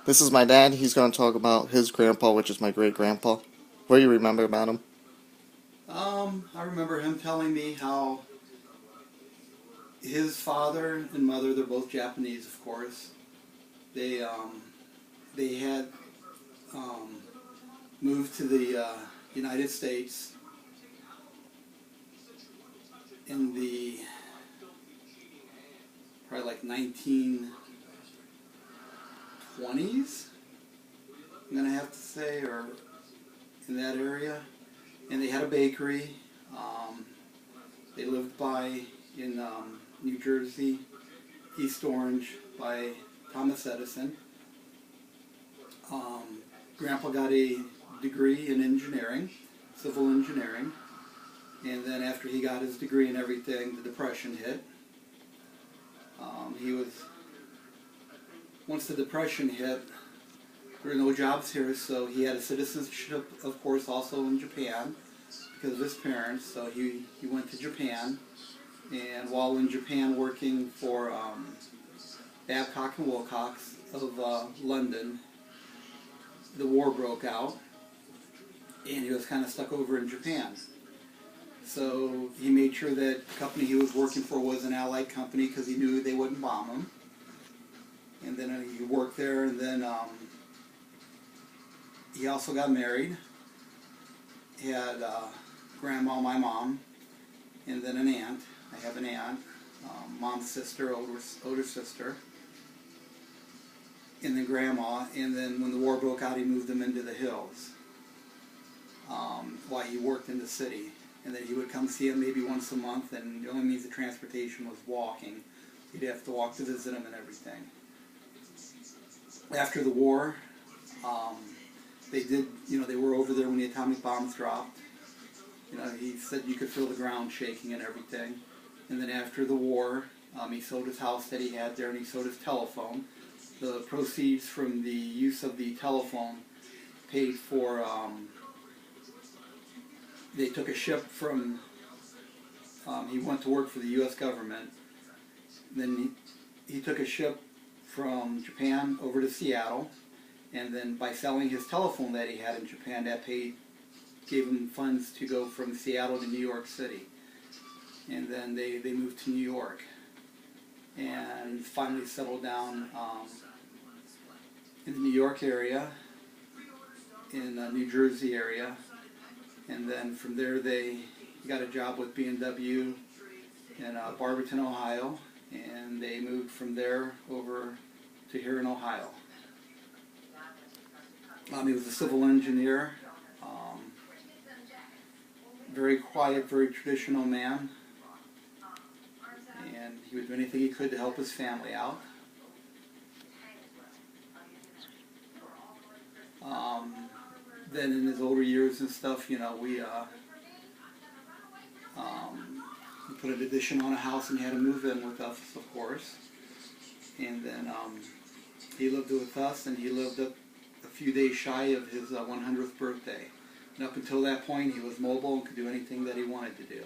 This is my dad. He's going to talk about his grandpa, which is my great grandpa. What do you remember about him? I remember him telling me how his father and mother, they're both Japanese, of course. They had moved to the United States in the probably like 1920s, I'm gonna have to say, or in that area. And they had a bakery. They lived in New Jersey, East Orange, by Thomas Edison. Grandpa got a degree in engineering, civil engineering, and then after he got his degree and everything, the Depression hit. Once the Depression hit, there were no jobs here, so he had a citizenship, of course, also in Japan because of his parents. So he went to Japan, and while in Japan working for Babcock and Wilcox of London, the war broke out, and he was kind of stuck over in Japan. So he made sure that the company he was working for was an Allied company because he knew they wouldn't bomb him. And then he worked there, and then he also got married. He had grandma, my mom, and then an aunt. I have an aunt, mom's sister, older sister, and then grandma. And then when the war broke out, he moved them into the hills while he worked in the city. And then he would come see him maybe once a month, and the only means of transportation was walking. He'd have to walk to visit him and everything. After the war, they were over there when the atomic bombs dropped. He said you could feel the ground shaking and everything. And then after the war, he sold his house that he had there, and he sold his telephone. The proceeds from the use of the telephone paid for, they took a ship from, he went to work for the U.S. government. Then he took a ship from Japan over to Seattle, and then by selling his telephone that he had in Japan, that gave him funds to go from Seattle to New York City. And then they moved to New York and finally settled down in the New York area, in the New Jersey area, and then from there they got a job with B&W in Barberton, Ohio, and they moved from there over to here in Ohio. He was a civil engineer, very quiet, very traditional man, and he would do anything he could to help his family out. Then in his older years and stuff, we put an addition on a house and he had to move in with us, of course. And then he lived with us, and he lived a few days shy of his 100th birthday. And up until that point, he was mobile and could do anything that he wanted to do.